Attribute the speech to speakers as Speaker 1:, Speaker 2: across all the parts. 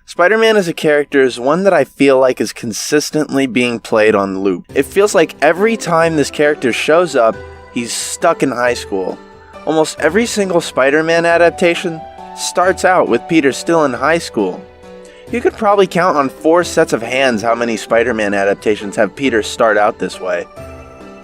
Speaker 1: Spider-Man as a character is one that I feel like is consistently being played on loop. It feels like every time this character shows up, he's stuck in high school. Almost every single Spider-Man adaptation starts out with Peter still in high school. You could probably count on 4 sets of hands how many Spider-Man adaptations have Peter start out this way.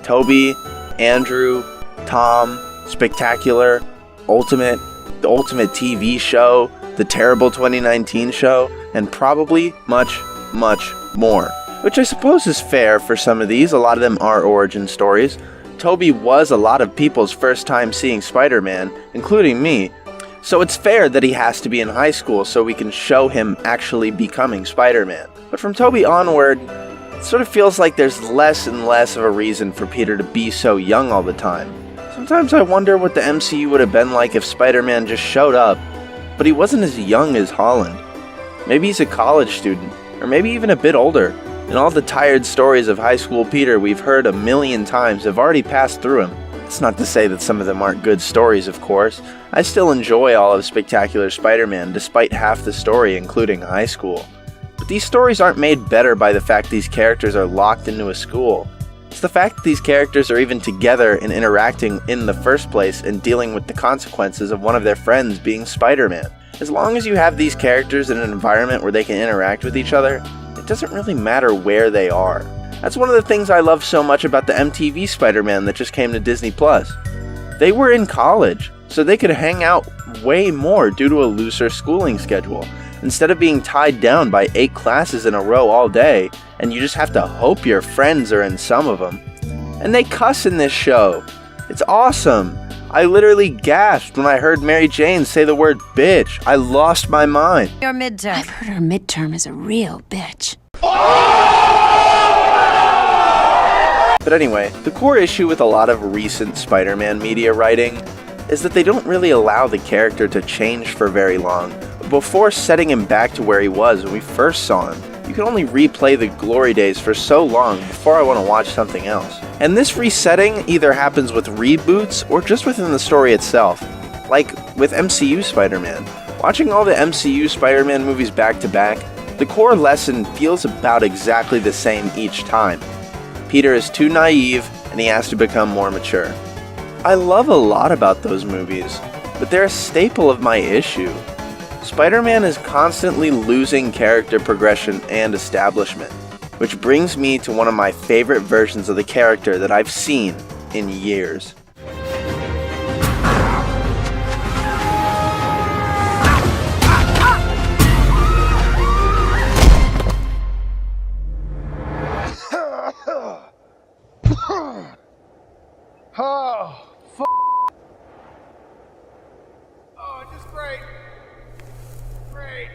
Speaker 1: Tobey, Andrew, Tom, Spectacular, Ultimate, the Ultimate TV show, the terrible 2019 show, and probably much, much more. Which I suppose is fair for some of these. A lot of them are origin stories. Tobey was a lot of people's first time seeing Spider-Man, including me. So it's fair that he has to be in high school so we can show him actually becoming Spider-Man. But from Tobey onward, it sort of feels like there's less and less of a reason for Peter to be so young all the time. Sometimes I wonder what the MCU would have been like if Spider-Man just showed up, but he wasn't as young as Holland. Maybe he's a college student, or maybe even a bit older, and all the tired stories of high school Peter we've heard a million times have already passed through him. It's not to say that some of them aren't good stories, of course. I still enjoy all of Spectacular Spider-Man, despite half the story, including high school. But these stories aren't made better by the fact these characters are locked into a school. It's the fact that these characters are even together and interacting in the first place and dealing with the consequences of one of their friends being Spider-Man. As long as you have these characters in an environment where they can interact with each other, it doesn't really matter where they are. That's one of the things I love so much about the MTV Spider-Man that just came to Disney+. They were in college, so they could hang out way more due to a looser schooling schedule. Instead of being tied down by 8 classes in a row all day, and you just have to hope your friends are in some of them. And they cuss in this show. It's awesome. I literally gasped when I heard Mary Jane say the word bitch. I lost my mind.
Speaker 2: Your midterm.
Speaker 3: I've heard her midterm is a real bitch.
Speaker 1: But anyway, the core issue with a lot of recent Spider-Man media writing is that they don't really allow the character to change for very long. Before setting him back to where he was when we first saw him, you can only replay the glory days for so long before I want to watch something else. And this resetting either happens with reboots or just within the story itself. Like with MCU Spider-Man. Watching all the MCU Spider-Man movies back to back, the core lesson feels about exactly the same each time. Peter is too naive, and he has to become more mature. I love a lot about those movies, but they're a staple of my issue. Spider-Man is constantly losing character progression and establishment, which brings me to one of my favorite versions of the character that I've seen in years.
Speaker 4: Oh, f***. Oh, just great. Great.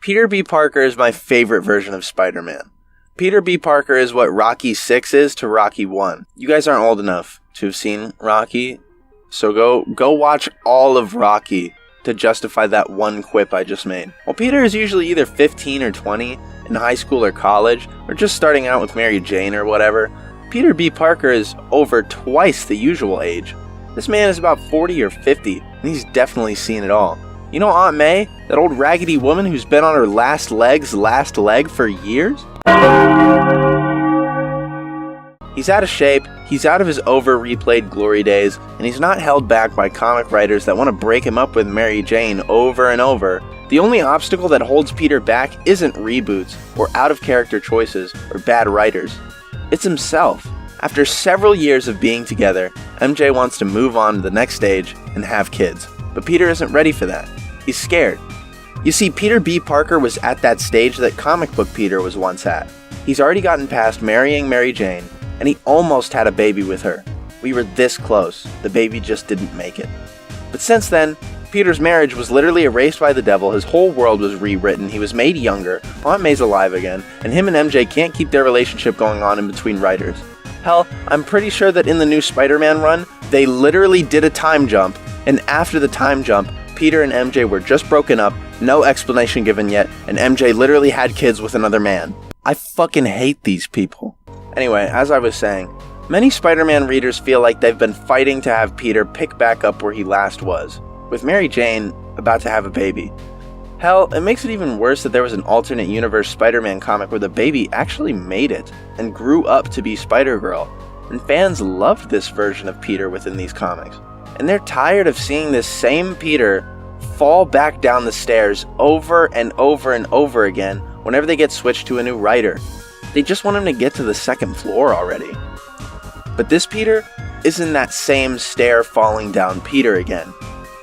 Speaker 1: Peter B. Parker is my favorite version of Spider-Man. Peter B. Parker is what Rocky 6 is to Rocky 1. You guys aren't old enough to have seen Rocky, so go watch all of Rocky to justify that one quip I just made. While Peter is usually either 15 or 20, in high school or college, or just starting out with Mary Jane or whatever, Peter B. Parker is over twice the usual age. This man is about 40 or 50, and he's definitely seen it all. You know Aunt May? That old raggedy woman who's been on her last leg for years? He's out of shape, he's out of his over-replayed glory days, and he's not held back by comic writers that want to break him up with Mary Jane over and over. The only obstacle that holds Peter back isn't reboots, or out-of-character choices, or bad writers. It's himself. After several years of being together, MJ wants to move on to the next stage and have kids. But Peter isn't ready for that. He's scared. You see, Peter B. Parker was at that stage that comic book Peter was once at. He's already gotten past marrying Mary Jane, and he almost had a baby with her. We were this close. The baby just didn't make it. But since then, Peter's marriage was literally erased by the devil, his whole world was rewritten, he was made younger, Aunt May's alive again, and him and MJ can't keep their relationship going on in between writers. Hell, I'm pretty sure that in the new Spider-Man run, they literally did a time jump, and after the time jump, Peter and MJ were just broken up, no explanation given yet, and MJ literally had kids with another man. I fucking hate these people. Anyway, as I was saying, many Spider-Man readers feel like they've been fighting to have Peter pick back up where he last was. with Mary Jane about to have a baby. Hell, it makes it even worse that there was an alternate universe Spider-Man comic where the baby actually made it and grew up to be Spider-Girl, and fans loved this version of Peter within these comics. And they're tired of seeing this same Peter fall back down the stairs over and over and over again whenever they get switched to a new writer. They just want him to get to the second floor already. But this Peter isn't that same stair falling down Peter again.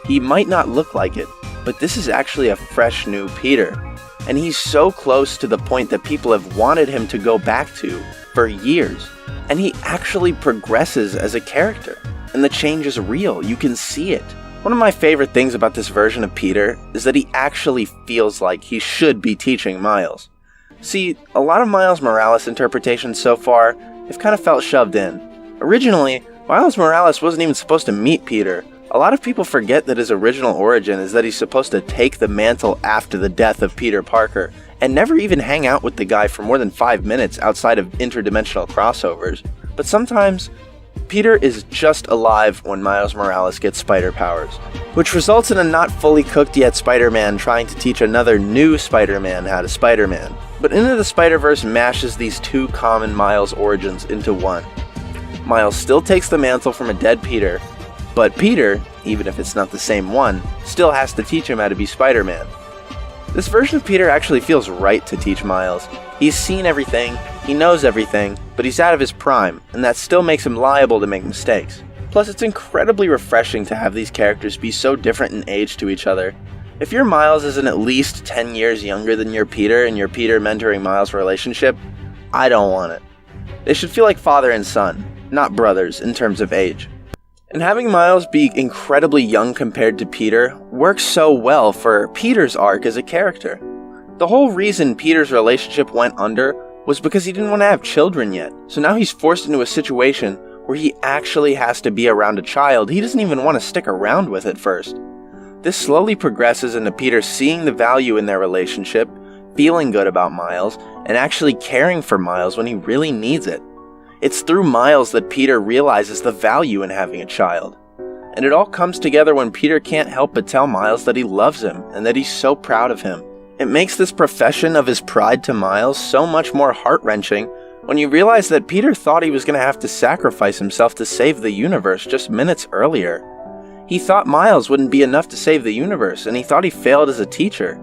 Speaker 1: He might not look like it, but this is actually a fresh new Peter. And he's so close to the point that people have wanted him to go back to for years. And he actually progresses as a character. And the change is real, you can see it. One of my favorite things about this version of Peter is that he actually feels like he should be teaching Miles. See, a lot of Miles Morales interpretations so far have kind of felt shoved in. Originally, Miles Morales wasn't even supposed to meet Peter. A lot of people forget that his original origin is that he's supposed to take the mantle after the death of Peter Parker, and never even hang out with the guy for more than 5 minutes outside of interdimensional crossovers. But sometimes, Peter is just alive when Miles Morales gets spider powers, which results in a not fully cooked yet Spider-Man trying to teach another new Spider-Man how to Spider-Man. But Into the Spider-Verse mashes these two common Miles origins into one. Miles still takes the mantle from a dead Peter, but Peter, even if it's not the same one, still has to teach him how to be Spider-Man. This version of Peter actually feels right to teach Miles. He's seen everything, he knows everything, but he's out of his prime, and that still makes him liable to make mistakes. Plus, it's incredibly refreshing to have these characters be so different in age to each other. If your Miles isn't at least 10 years younger than your Peter and your Peter mentoring Miles relationship, I don't want it. They should feel like father and son, not brothers in terms of age. And having Miles be incredibly young compared to Peter works so well for Peter's arc as a character. The whole reason Peter's relationship went under was because he didn't want to have children yet, so now he's forced into a situation where he actually has to be around a child he doesn't even want to stick around with at first. This slowly progresses into Peter seeing the value in their relationship, feeling good about Miles, and actually caring for Miles when he really needs it. It's through Miles that Peter realizes the value in having a child. And it all comes together when Peter can't help but tell Miles that he loves him and that he's so proud of him. It makes this profession of his pride to Miles so much more heart-wrenching when you realize that Peter thought he was going to have to sacrifice himself to save the universe just minutes earlier. He thought Miles wouldn't be enough to save the universe, and he thought he failed as a teacher.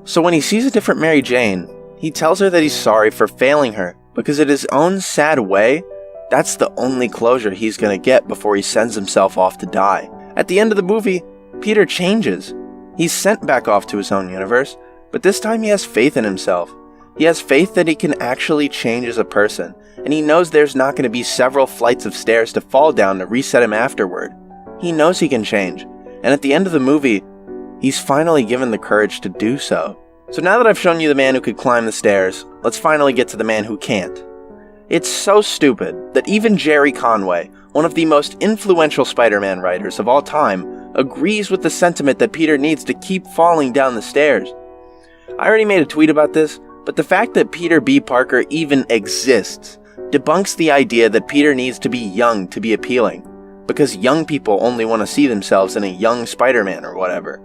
Speaker 1: So when he sees a different Mary Jane, he tells her that he's sorry for failing her, because in his own sad way, that's the only closure he's going to get before he sends himself off to die. At the end of the movie, Peter changes. He's sent back off to his own universe, but this time he has faith in himself. He has faith that he can actually change as a person, and he knows there's not going to be several flights of stairs to fall down to reset him afterward. He knows he can change, and at the end of the movie, he's finally given the courage to do so. So now that I've shown you the man who could climb the stairs, let's finally get to the man who can't. It's so stupid that even Jerry Conway, one of the most influential Spider-Man writers of all time, agrees with the sentiment that Peter needs to keep falling down the stairs. I already made a tweet about this, but the fact that Peter B. Parker even exists debunks the idea that Peter needs to be young to be appealing, because young people only want to see themselves in a young Spider-Man or whatever.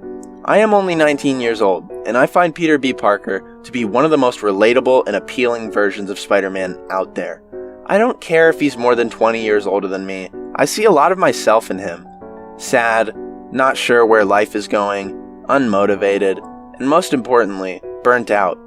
Speaker 1: I am only 19 years old, and I find Peter B. Parker to be one of the most relatable and appealing versions of Spider-Man out there. I don't care if he's more than 20 years older than me. I see a lot of myself in him. Sad, not sure where life is going, unmotivated, and most importantly, burnt out.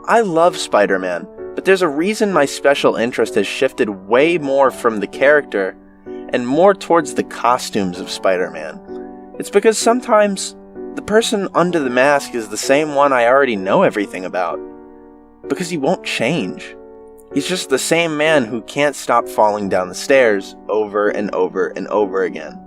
Speaker 1: I love Spider-Man, but there's a reason my special interest has shifted way more from the character and more towards the costumes of Spider-Man. It's because sometimes the person under the mask is the same one I already know everything about. Because he won't change. He's just the same man who can't stop falling down the stairs over and over and over again.